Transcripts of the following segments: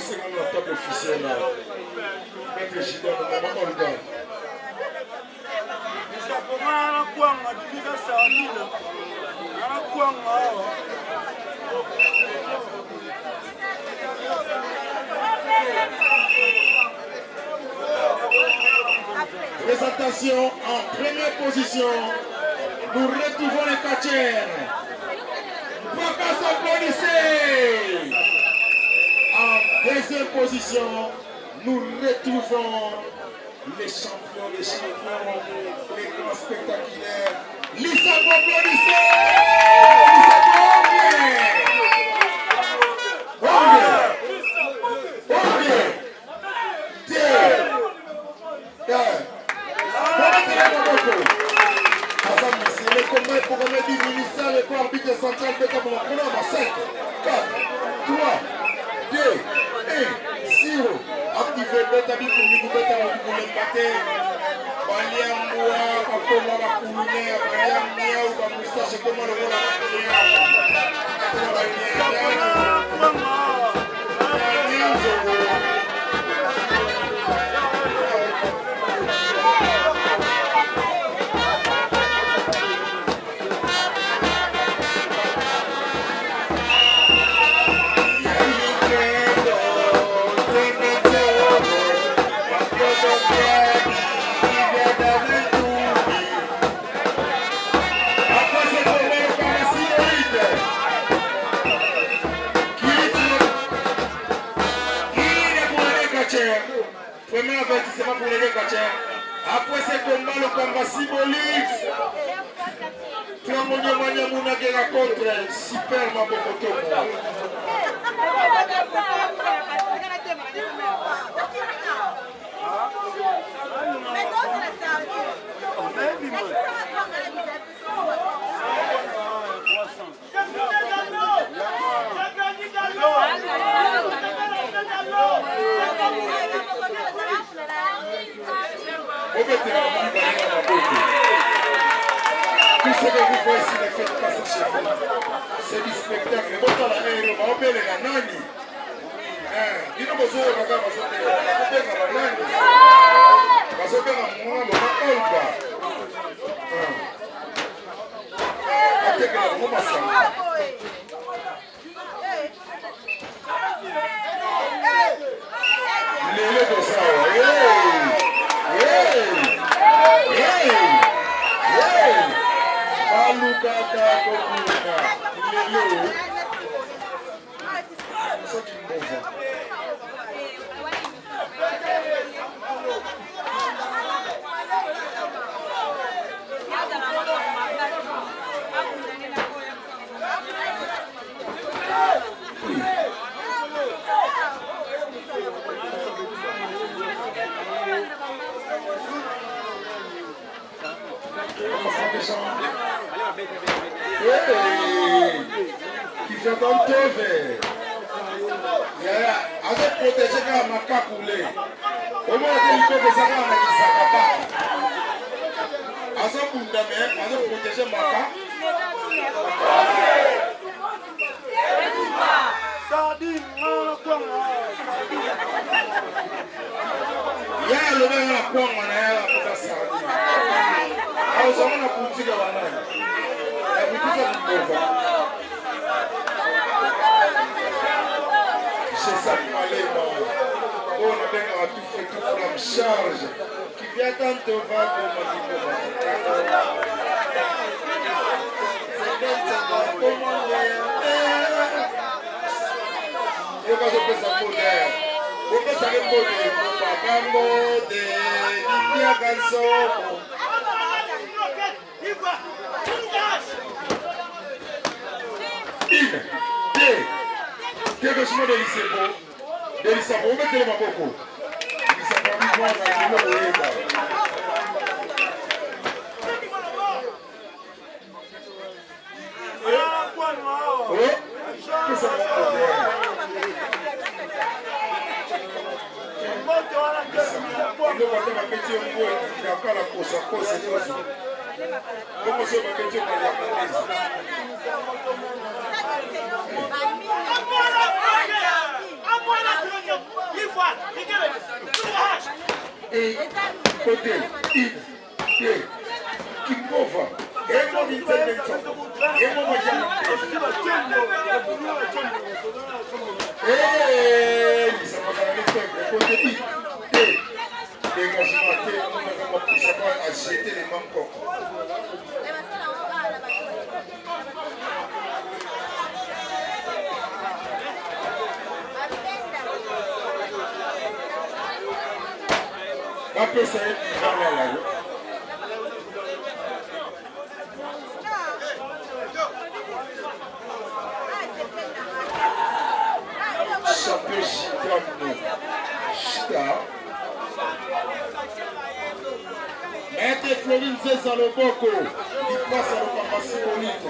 aussi comme la table officielle. Maître Gilles, maman Olga. Présentation en première position. Nous retrouvons les catchers. Vocation policier. En deuxième position, nous retrouvons les champions, les grands spectaculaires. Lissabon policier. Pour remettre du ministère et pour arbitre central de Cameroun. On a 5, 4, 3, 2, 1, 0. Activez le tabi pour nous mettre à l'embâter. Baliamboua, Kakoma, Bakouné, Baliamia ou Bamoussa, c'est comment le rôle premier avertissement pour les catchers. Après ce combat, le combat symbolique. Flamonio Maniamouna guerre contre Super Mabokoto. Tout ce que vous voyez ici ne faites pas ça chez vous. C'est du spectacle. Bon, dans la haine, on va appeler la nani. Il nous besoin de faire la nani. Parce que moi, on va Olga. Avec la Roumassa. Les de ça, Alukaka Kokuna, Lelo. C'est une bonne voix. Qui fait comme TV. Avec protéger quand ma capoulée. Au moins, il peut que ça va avec sa capa. Avec Koundamé, avec protéger ma capa. Sardine, il y a le même à quoi on a la sardine. Alors, on a poussé de la main. Je salue Maléma. On a bien tout fait tout flamme charge. Qui vient tant te va comme quelque chose de Lissabon, mettez-le ma beaucoup. Lissabon, Et côté, une, deux, qui m'ouvre. Et mon intervention. Et mon moyen. Et ça va dans le fait. Côté, une, deux. Dégagement, on va jeter les mains. Après ça, champion Chita. Maître Florine Zéza Loboko, il passe à l'opération symbolique.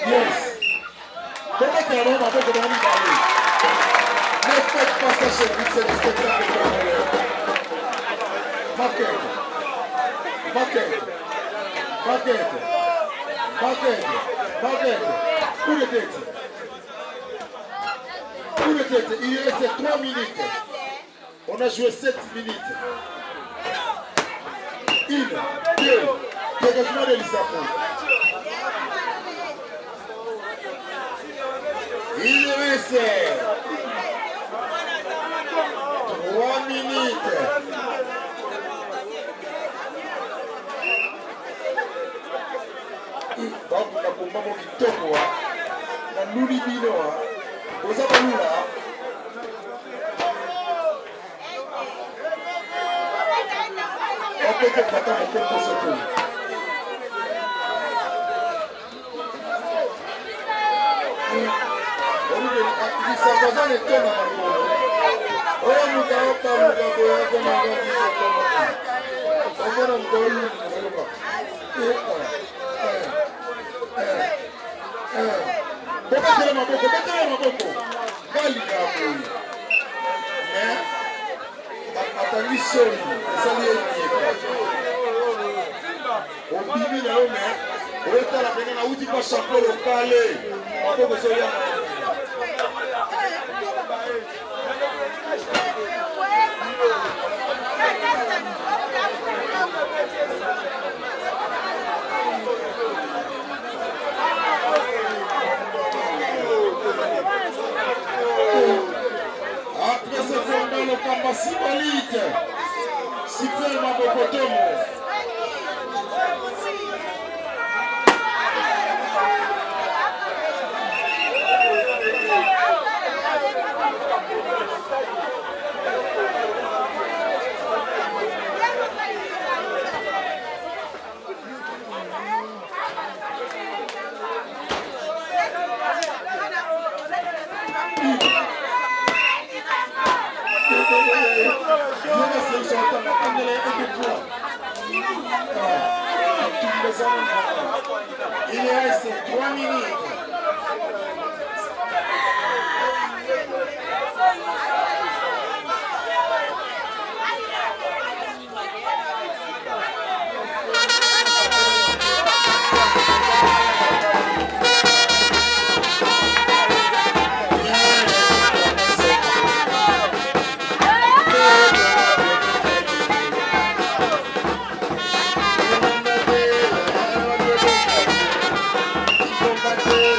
Yes. Comment tu as l'air avec le monde d'aller? Ne faites pas ça chez vous, c'est le spectacle de Maquette. Maquette. Maquette. Maquette. Maquette. Coup de tête. Coup de tête. Il reste 3 minutes. On a joué 7 minutes. 1, 2, dégagement de Lissabon. Il reste 3 minutes. Donc, la combat Victor, la Loulibino, aux Abalula. On peut te prêter un peu pour ce tour. Il s'apposait les tonnes à ma peau. Oh, nous avons pas le gars comme un gars qui on va nous donner ma boko. Gali gabu. Mais attendu soli, ça lui est on bibi na yo mais on est à la peine na uti pas champion local. On peut se dire après ce combat, le combat symbolique, Super Mabokotomo. Il reste 3 minutes. Combattre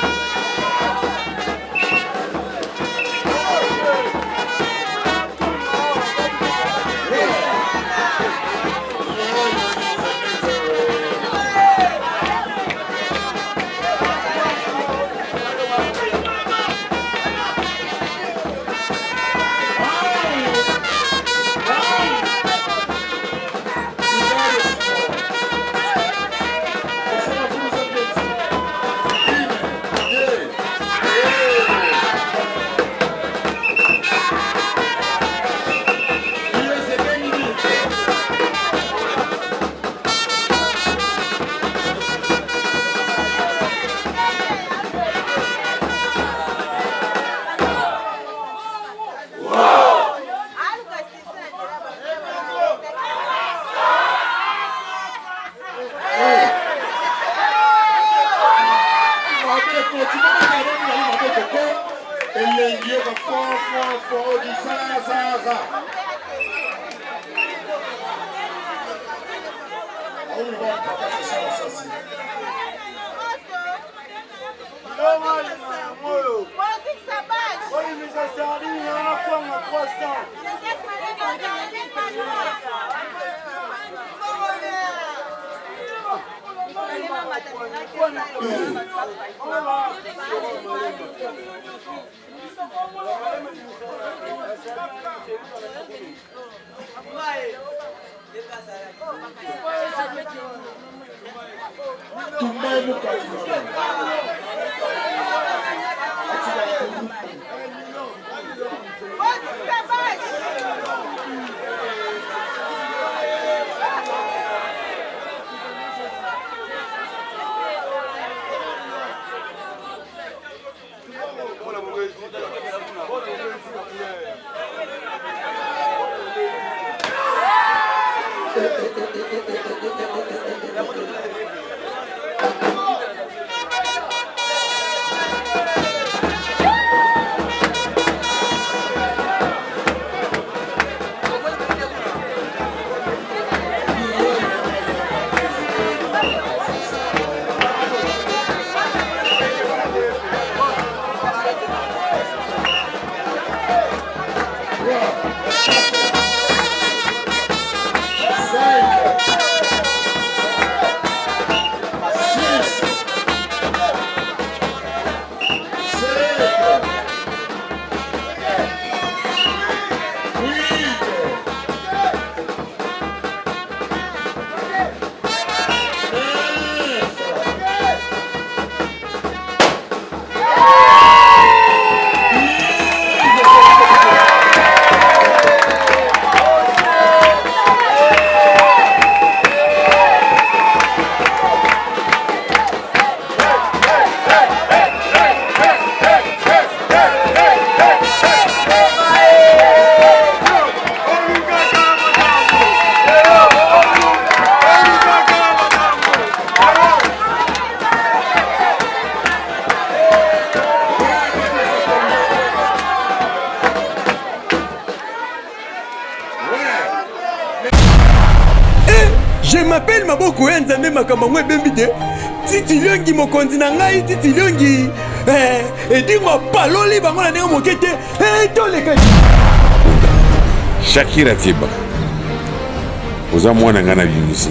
Je m'appelle Maboko Nzambe Makamangwe Bembide. Titi Liongi mokonzi na ngai Titi Liongi. Edimo paloli bango na ndenge mokete. Toleka. Shakira Tiba. Oza mwana ngana bimisi.